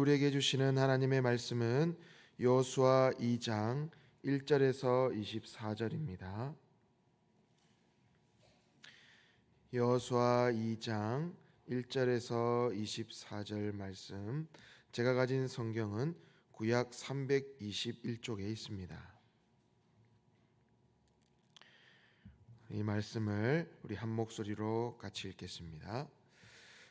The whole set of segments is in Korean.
우리에게 주시는 하나님의 말씀은 여호수아 2장 1절에서 24절입니다. 여호수아 2장 1절에서 24절 말씀. 제가 가진 성경은 구약 321쪽에 있습니다. 이 말씀을 우리 한 목소리로 같이 읽겠습니다.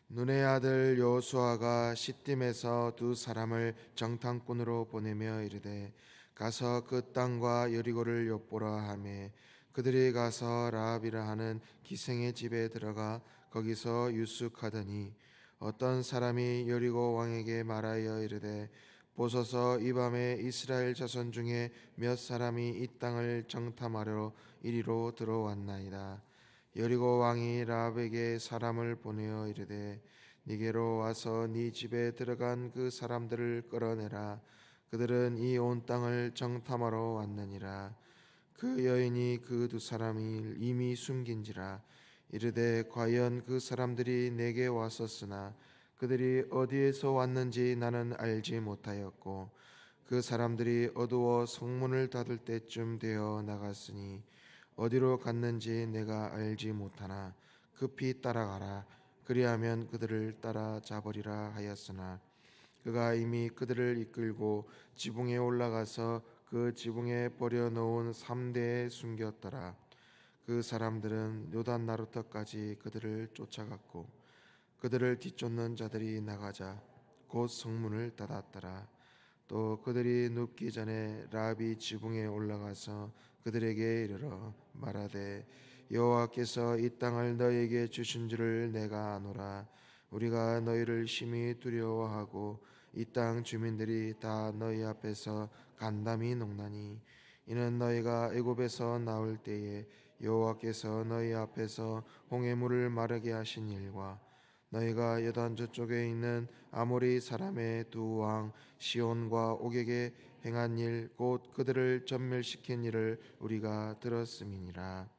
눈의 아들 여호수아가 시딤에서 두 사람을 정탐꾼으로 보내며 이르되 가서 그 땅과 여리고를 엿보라 하매 그들이 가서 라합이라 하는 기생의 집에 들어가 거기서 유숙하더니 어떤 사람이 여리고 왕에게 말하여 이르되 보소서 이 밤에 이스라엘 자손 중에 몇 사람이 이 땅을 정탐하러 이리로 들어왔나이다. 여리고 왕이 라합에게 사람을 보내어 이르되 니게로 와서 네 집에 들어간 그 사람들을 끌어내라. 그들은 이 온 땅을 정탐하러 왔느니라. 그 여인이 그 두 사람이 이미 숨긴지라. 이르되 과연 그 사람들이 내게 왔었으나 그들이 어디에서 왔는지 나는 알지 못하였고 그 사람들이 어두워 성문을 닫을 때쯤 되어 나갔으니 어디로 갔는지 내가 알지 못하나 급히 따라가라. 그리하면 그들을 따라잡으리라 하였으나 그가 이미 그들을 이끌고 지붕에 올라가서 그 지붕에 버려놓은 3대에 숨겼더라. 그 사람들은 요단 나루터까지 그들을 쫓아갔고 그들을 뒤쫓는 자들이 나가자 곧 성문을 닫았더라. 또 그들이 눕기 전에 라합이 지붕에 올라가서 그들에게 이르러 말하되 여호와께서 이 땅을 너희에게 주신 줄을 내가 아노라. 우리가 너희를 심히 두려워하고 이 땅 주민들이 다 너희 앞에서 간담이 녹나니 이는 너희가 애굽에서 나올 때에 여호와께서 너희 앞에서 홍해물을 마르게 하신 일과 너희가 여단 저쪽에 있는 아모리 사람의 두 왕 시온과 옥에게 행한 일 곧 그들을 전멸시킨 일을 우리가 들었음이니라.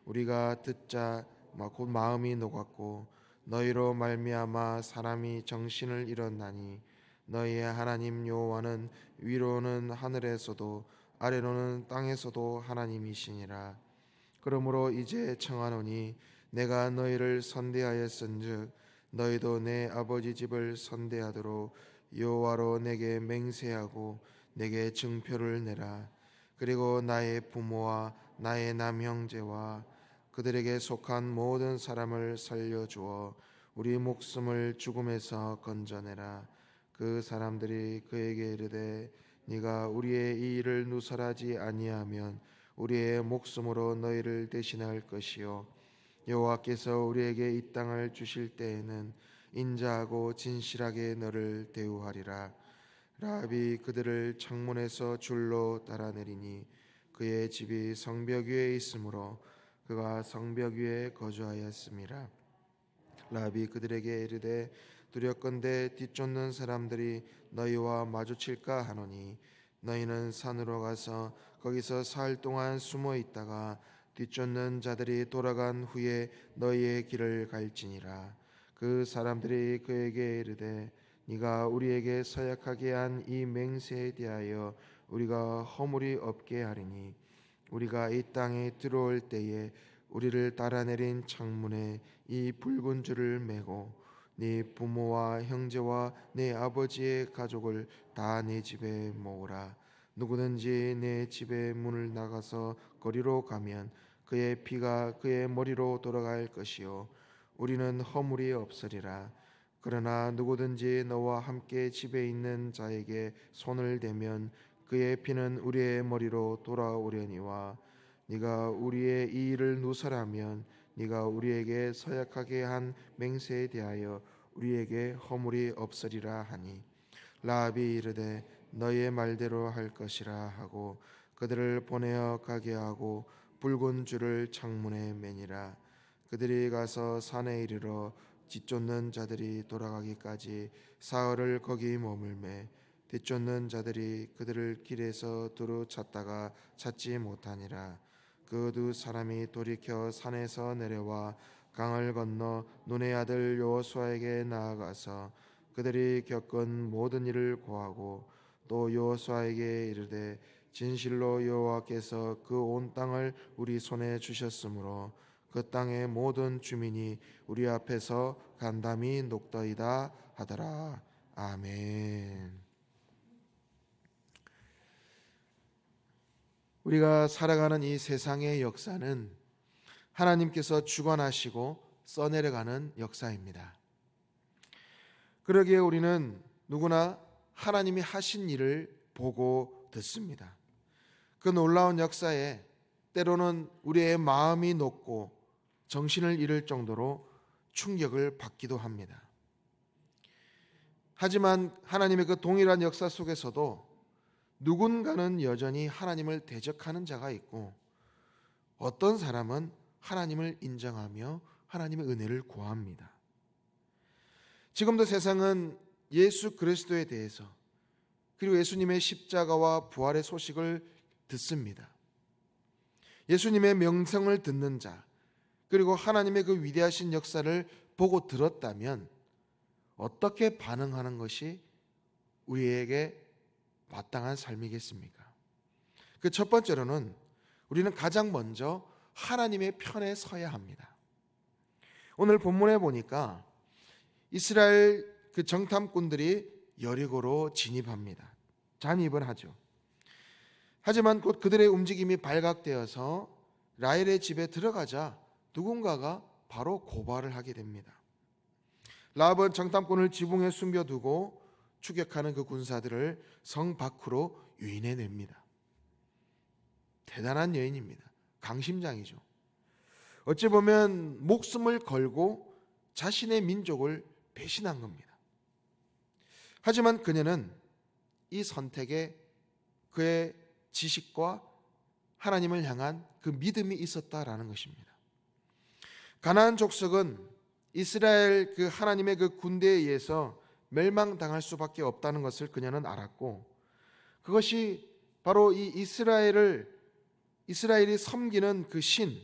우리가 듣자 곧 마음이 녹았고 너희로 말미암아 사람이 정신을 잃었나니 너희의 하나님 여호와는 위로는 하늘에서도 아래로는 땅에서도 하나님이시니라. 그러므로 이제 청하노니 내가 너희를 선대하였은즉 너희도 내 아버지 집을 선대하도록 여호와로 내게 맹세하고 내게 증표를 내라. 그리고 나의 부모와 나의 남형제와 그들에게 속한 모든 사람을 살려주어 우리 목숨을 죽음에서 건져내라. 그 사람들이 그에게 이르되 네가 우리의 이 일을 누설하지 아니하면 우리의 목숨으로 너희를 대신할 것이요 여호와께서 우리에게 이 땅을 주실 때에는 인자하고 진실하게 너를 대우하리라. 라합이 그들을 창문에서 줄로 따라내리니 그의 집이 성벽 위에 있으므로 그가 성벽 위에 거주하였음이라. 라합이 그들에게 이르되 두렵건대 뒤쫓는 사람들이 너희와 마주칠까 하노니 너희는 산으로 가서 거기서 사흘 동안 숨어 있다가 뒤쫓는 자들이 돌아간 후에 너희의 길을 갈지니라. 그 사람들이 그에게 이르되 네가 우리에게 서약하게 한 이 맹세에 대하여 우리가 허물이 없게 하리니 우리가 이 땅에 들어올 때에 우리를 따라내린 창문에 이 붉은 줄을 매고 네 부모와 형제와 네 아버지의 가족을 다 네 집에 모으라. 누구든지 내 집의 문을 나가서 거리로 가면 그의 피가 그의 머리로 돌아갈 것이요 우리는 허물이 없으리라. 그러나 누구든지 너와 함께 집에 있는 자에게 손을 대면 그의 피는 우리의 머리로 돌아오려니와 네가 우리의 이 일을 누설하면 네가 우리에게 서약하게 한 맹세에 대하여 우리에게 허물이 없으리라 하니 라합이 이르되 너희의 말대로 할 것이라 하고 그들을 보내어 가게 하고 붉은 줄을 창문에 매니라. 그들이 가서 산에 이르러 뒤쫓는 자들이 돌아가기까지 사흘을 거기 머물매 뒤쫓는 자들이 그들을 길에서 두루 찾다가 찾지 못하니라. 그 두 사람이 돌이켜 산에서 내려와 강을 건너 눈의 아들 여호수아에게 나아가서 그들이 겪은 모든 일을 고하고 또 여호수아에게 이르되 진실로 여호와께서 그 온 땅을 우리 손에 주셨으므로 그 땅의 모든 주민이 우리 앞에서 간담이 녹더이다 하더라. 아멘. 우리가 살아가는 이 세상의 역사는 하나님께서 주관하시고 써내려가는 역사입니다. 그러기에 우리는 누구나 하나님이 하신 일을 보고 듣습니다. 그 놀라운 역사에 때로는 우리의 마음이 녹고 정신을 잃을 정도로 충격을 받기도 합니다. 하지만 하나님의 그 동일한 역사 속에서도 누군가는 여전히 하나님을 대적하는 자가 있고 어떤 사람은 하나님을 인정하며 하나님의 은혜를 구합니다. 지금도 세상은 예수 그리스도에 대해서 그리고 예수님의 십자가와 부활의 소식을 듣습니다. 예수님의 명성을 듣는 자 그리고 하나님의 그 위대하신 역사를 보고 들었다면 어떻게 반응하는 것이 우리에게 마땅한 삶이겠습니까? 그 첫 번째로는 우리는 가장 먼저 하나님의 편에 서야 합니다. 오늘 본문에 보니까 이스라엘 그 정탐꾼들이 여리고로 진입합니다. 잠입을 하죠. 하지만 곧 그들의 움직임이 발각되어서 라헬의 집에 들어가자 누군가가 바로 고발을 하게 됩니다. 라합은 정탐꾼을 지붕에 숨겨두고 추격하는 그 군사들을 성 밖으로 유인해냅니다. 대단한 여인입니다. 강심장이죠. 어찌 보면 목숨을 걸고 자신의 민족을 배신한 겁니다. 하지만 그녀는 이 선택에 그의 지식과 하나님을 향한 그 믿음이 있었다라는 것입니다. 가나안 족속은 이스라엘 그 하나님의 그 군대에 의해서 멸망당할 수밖에 없다는 것을 그녀는 알았고 그것이 바로 이 이스라엘이 섬기는 그 신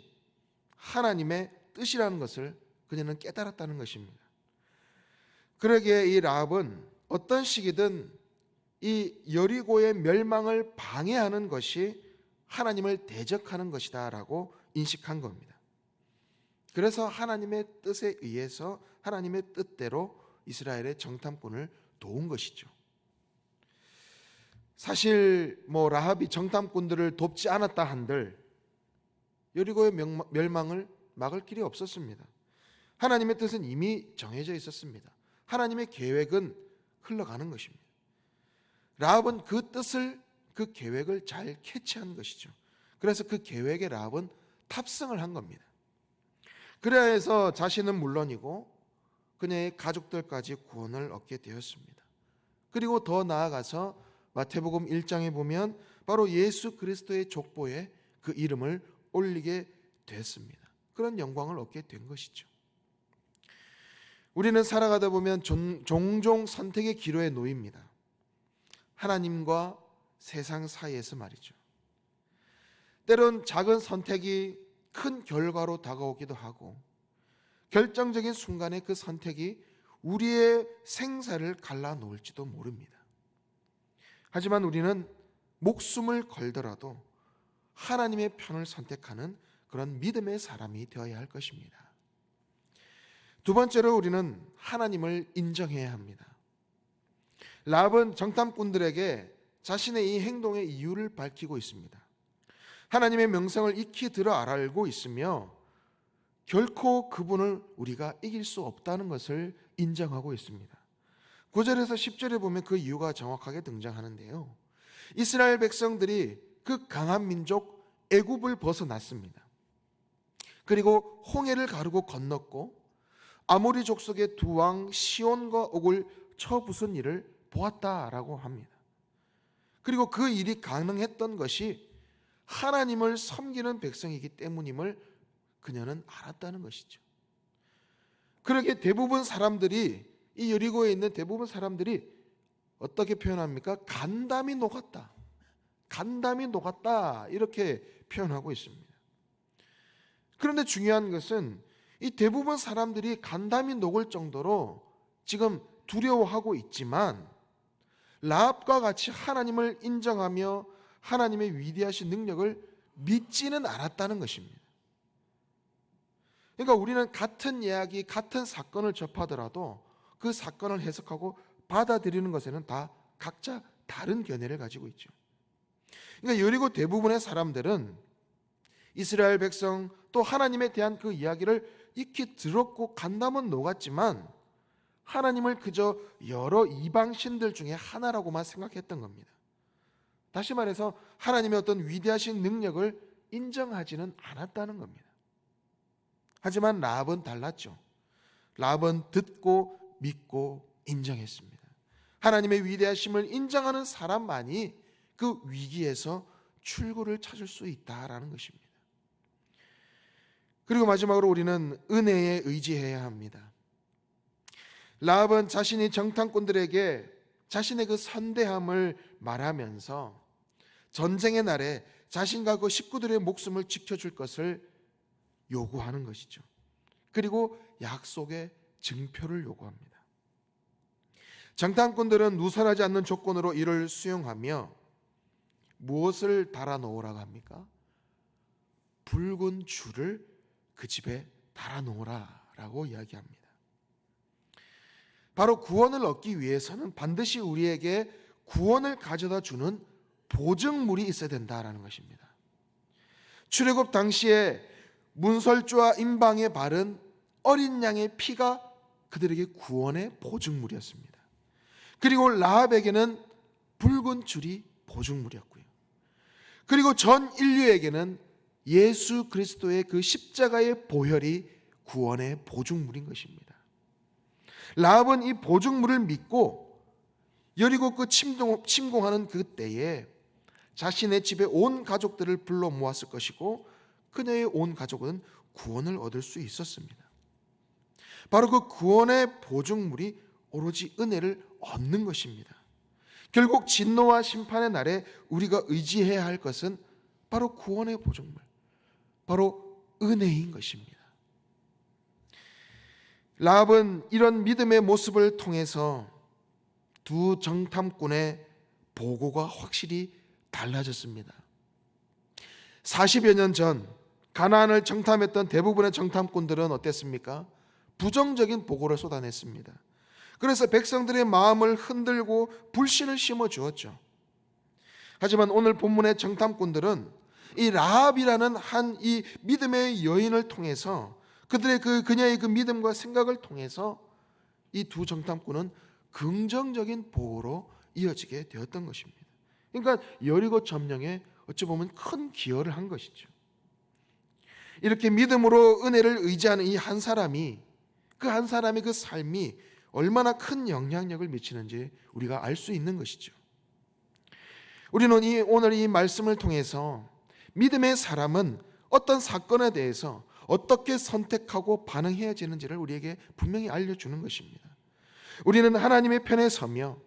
하나님의 뜻이라는 것을 그녀는 깨달았다는 것입니다. 그러기에 이 라합은 어떤 시기든 이 여리고의 멸망을 방해하는 것이 하나님을 대적하는 것이다라고 인식한 겁니다. 그래서 하나님의 뜻에 의해서 하나님의 뜻대로 이스라엘의 정탐꾼을 도운 것이죠. 사실 라합이 정탐꾼들을 돕지 않았다 한들 여리고의 멸망을 막을 길이 없었습니다. 하나님의 뜻은 이미 정해져 있었습니다. 하나님의 계획은 흘러가는 것입니다. 라합은 그 뜻을 그 계획을 잘 캐치한 것이죠. 그래서 그 계획에 라합은 탑승을 한 겁니다. 그래야 해서 자신은 물론이고 그녀의 가족들까지 구원을 얻게 되었습니다. 그리고 더 나아가서 마태복음 1장에 보면 바로 예수 그리스도의 족보에 그 이름을 올리게 됐습니다. 그런 영광을 얻게 된 것이죠. 우리는 살아가다 보면 종종 선택의 기로에 놓입니다. 하나님과 세상 사이에서 말이죠. 때론 작은 선택이 큰 결과로 다가오기도 하고 결정적인 순간에 그 선택이 우리의 생사를 갈라놓을지도 모릅니다. 하지만 우리는 목숨을 걸더라도 하나님의 편을 선택하는 그런 믿음의 사람이 되어야 할 것입니다. 두 번째로 우리는 하나님을 인정해야 합니다. 라합은 정탐꾼들에게 자신의 이 행동의 이유를 밝히고 있습니다. 하나님의 명성을 익히 들어 알고 있으며 결코 그분을 우리가 이길 수 없다는 것을 인정하고 있습니다. 9절에서 10절에 보면 그 이유가 정확하게 등장하는데요. 이스라엘 백성들이 그 강한 민족 애굽을 벗어났습니다. 그리고 홍해를 가르고 건넜고 아모리 족속의 두 왕 시온과 옥을 쳐부순 일을 보았다라고 합니다. 그리고 그 일이 가능했던 것이 하나님을 섬기는 백성이기 때문임을 그녀는 알았다는 것이죠. 그러기에 대부분 사람들이 이 여리고에 있는 대부분 사람들이 어떻게 표현합니까? 간담이 녹았다. 간담이 녹았다. 이렇게 표현하고 있습니다. 그런데 중요한 것은 이 대부분 사람들이 간담이 녹을 정도로 지금 두려워하고 있지만 라합과 같이 하나님을 인정하며 하나님의 위대하신 능력을 믿지는 않았다는 것입니다. 그러니까 우리는 같은 이야기, 같은 사건을 접하더라도 그 사건을 해석하고 받아들이는 것에는 다 각자 다른 견해를 가지고 있죠. 그러니까 여리고 대부분의 사람들은 이스라엘 백성 또 하나님에 대한 그 이야기를 익히 들었고 간담은 녹았지만 하나님을 그저 여러 이방신들 중에 하나라고만 생각했던 겁니다. 다시 말해서 하나님의 어떤 위대하신 능력을 인정하지는 않았다는 겁니다. 하지만 라합은 달랐죠. 라합은 듣고 믿고 인정했습니다. 하나님의 위대하심을 인정하는 사람만이 그 위기에서 출구를 찾을 수 있다라는 것입니다. 그리고 마지막으로 우리는 은혜에 의지해야 합니다. 라합은 자신이 정탐꾼들에게 자신의 그 선대함을 말하면서 전쟁의 날에 자신과 그 식구들의 목숨을 지켜줄 것을 요구하는 것이죠. 그리고 약속의 증표를 요구합니다. 정탐꾼들은 누설하지 않는 조건으로 이를 수용하며 무엇을 달아 놓으라고 합니까? 붉은 줄을 그 집에 달아 놓으라라고 이야기합니다. 바로 구원을 얻기 위해서는 반드시 우리에게 구원을 가져다 주는 보증물이 있어야 된다라는 것입니다. 출애굽 당시에 문설주와 임방에 바른 어린 양의 피가 그들에게 구원의 보증물이었습니다. 그리고 라합에게는 붉은 줄이 보증물이었고요. 그리고 전 인류에게는 예수 그리스도의 그 십자가의 보혈이 구원의 보증물인 것입니다. 라합은 이 보증물을 믿고 여리고 그 침공하는 그 때에 자신의 집에 온 가족들을 불러 모았을 것이고 그녀의 온 가족은 구원을 얻을 수 있었습니다. 바로 그 구원의 보증물이 오로지 은혜를 얻는 것입니다. 결국 진노와 심판의 날에 우리가 의지해야 할 것은 바로 구원의 보증물, 바로 은혜인 것입니다. 라합은 이런 믿음의 모습을 통해서 두 정탐꾼의 보고가 확실히 달라졌습니다. 40여 년 전 가나안을 정탐했던 대부분의 정탐꾼들은 어땠습니까? 부정적인 보고를 쏟아냈습니다. 그래서 백성들의 마음을 흔들고 불신을 심어 주었죠. 하지만 오늘 본문의 정탐꾼들은 이 라합이라는 한 이 믿음의 여인을 통해서 그녀의 그 믿음과 생각을 통해서 이 두 정탐꾼은 긍정적인 보호로 이어지게 되었던 것입니다. 그러니까 여리고 점령에 어찌 보면 큰 기여를 한 것이죠. 이렇게 믿음으로 은혜를 의지하는 이 한 사람이 그 한 사람의 그 삶이 얼마나 큰 영향력을 미치는지 우리가 알 수 있는 것이죠. 우리는 오늘 이 말씀을 통해서 믿음의 사람은 어떤 사건에 대해서 어떻게 선택하고 반응해야 되는지를 우리에게 분명히 알려주는 것입니다. 우리는 하나님의 편에 서며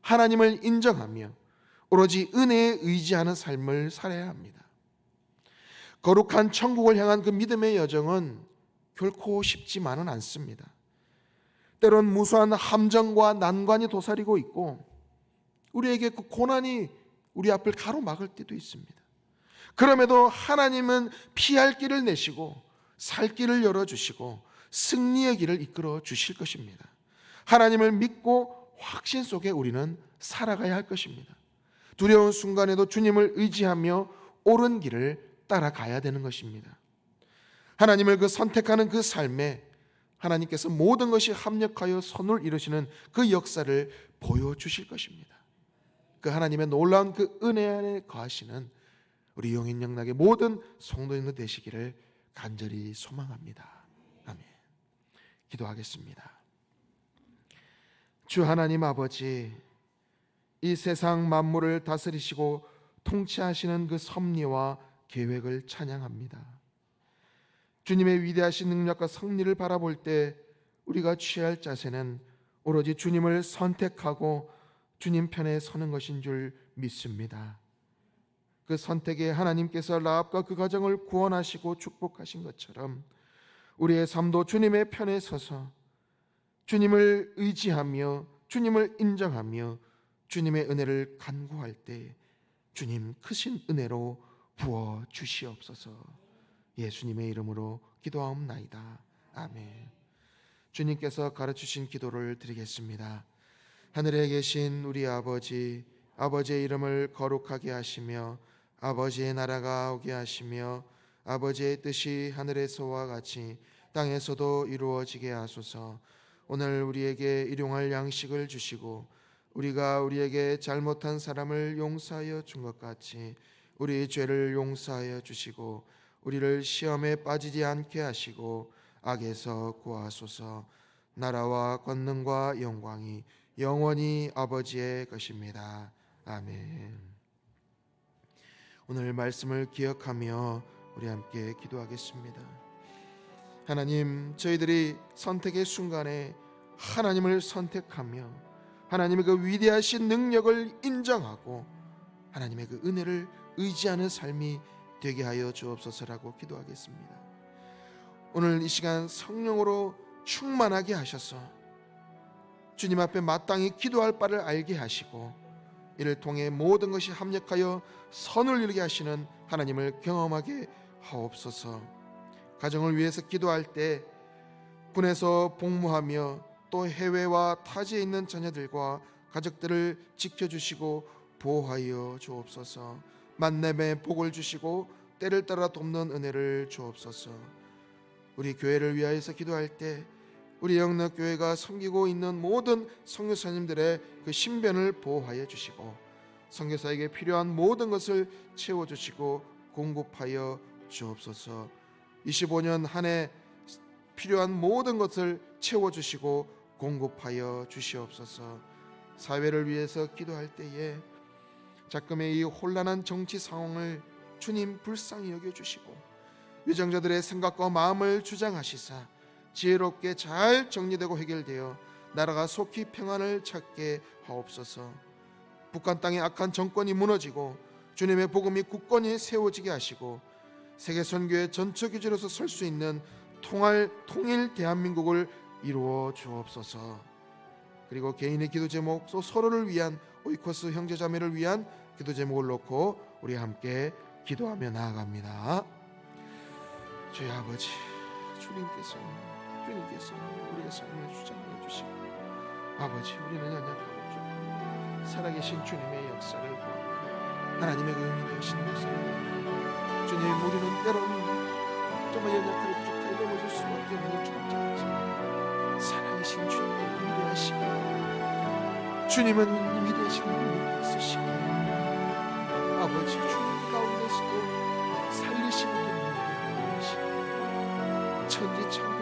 하나님을 인정하며 오로지 은혜에 의지하는 삶을 살아야 합니다. 거룩한 천국을 향한 그 믿음의 여정은 결코 쉽지만은 않습니다. 때론 무수한 함정과 난관이 도사리고 있고 우리에게 그 고난이 우리 앞을 가로막을 때도 있습니다. 그럼에도 하나님은 피할 길을 내시고 살 길을 열어주시고 승리의 길을 이끌어 주실 것입니다. 하나님을 믿고 확신 속에 우리는 살아가야 할 것입니다. 두려운 순간에도 주님을 의지하며 옳은 길을 따라가야 되는 것입니다. 하나님을 그 선택하는 그 삶에 하나님께서 모든 것이 합력하여 선을 이루시는 그 역사를 보여주실 것입니다. 그 하나님의 놀라운 그 은혜 안에 거하시는 우리 용인영락의 모든 성도님들 되시기를 간절히 소망합니다. 아멘. 기도하겠습니다. 주 하나님 아버지, 이 세상 만물을 다스리시고 통치하시는 그 섭리와 계획을 찬양합니다. 주님의 위대하신 능력과 섭리를 바라볼 때 우리가 취할 자세는 오로지 주님을 선택하고 주님 편에 서는 것인 줄 믿습니다. 그 선택에 하나님께서 라합과 그 가정을 구원하시고 축복하신 것처럼 우리의 삶도 주님의 편에 서서 주님을 의지하며 주님을 인정하며 주님의 은혜를 간구할 때 주님 크신 은혜로 부어 주시옵소서. 예수님의 이름으로 기도하옵나이다. 아멘. 주님께서 가르치신 기도를 드리겠습니다. 하늘에 계신 우리 아버지, 아버지의 이름을 거룩하게 하시며 아버지의 나라가 오게 하시며 아버지의 뜻이 하늘에서와 같이 땅에서도 이루어지게 하소서. 오늘 우리에게 일용할 양식을 주시고 우리가 우리에게 잘못한 사람을 용서하여 준 것 같이 우리 죄를 용서하여 주시고 우리를 시험에 빠지지 않게 하시고 악에서 구하소서. 나라와 권능과 영광이 영원히 아버지의 것입니다. 아멘. 오늘 말씀을 기억하며 우리 함께 기도하겠습니다. 하나님, 저희들이 선택의 순간에 하나님을 선택하며 하나님의 그 위대하신 능력을 인정하고 하나님의 그 은혜를 의지하는 삶이 되게 하여 주옵소서라고 기도하겠습니다. 오늘 이 시간 성령으로 충만하게 하셔서 주님 앞에 마땅히 기도할 바를 알게 하시고 이를 통해 모든 것이 합력하여 선을 이루게 하시는 하나님을 경험하게 하옵소서. 가정을 위해서 기도할 때 군에서 복무하며 또 해외와 타지에 있는 자녀들과 가족들을 지켜주시고 보호하여 주옵소서. 만남의 복을 주시고 때를 따라 돕는 은혜를 주옵소서. 우리 교회를 위하여서 기도할 때 우리 영락교회가 섬기고 있는 모든 선교사님들의 그 신변을 보호하여 주시고 선교사에게 필요한 모든 것을 채워주시고 공급하여 주옵소서. 25년 한 해 필요한 모든 것을 채워주시고 공급하여 주시옵소서. 사회를 위해서 기도할 때에 자금의 이 혼란한 정치 상황을 주님 불쌍히 여겨주시고 위정자들의 생각과 마음을 주장하시사 지혜롭게 잘 정리되고 해결되어 나라가 속히 평안을 찾게 하옵소서. 북한 땅의 악한 정권이 무너지고 주님의 복음이 굳건히 세워지게 하시고 세계 선교의 전처 기지로서 설 수 있는 통일 대한민국을 이루어 주옵소서. 그리고 개인의 기도 제목 또 서로를 위한 오이코스 형제자매를 위한 기도 제목을 놓고 우리 함께 기도하며 나아갑니다. 주의 아버지, 주님께서 우리의 삶을 주장해 주시고 아버지, 우리는 연약하고 부족하고 살아계신 주님의 역사를 보고 하나님의 의미 되신 역사를 보고 주님, 우리는 때로는 정말 연약하고 부족하게 넘어질 수밖에 없는 존재이지만 살아계신 주님의 위대하시고 주님은 위대하신 능력이 있으시고 아버지, 주님 가운데서도 살리시는 능력이 있으시고 천지창조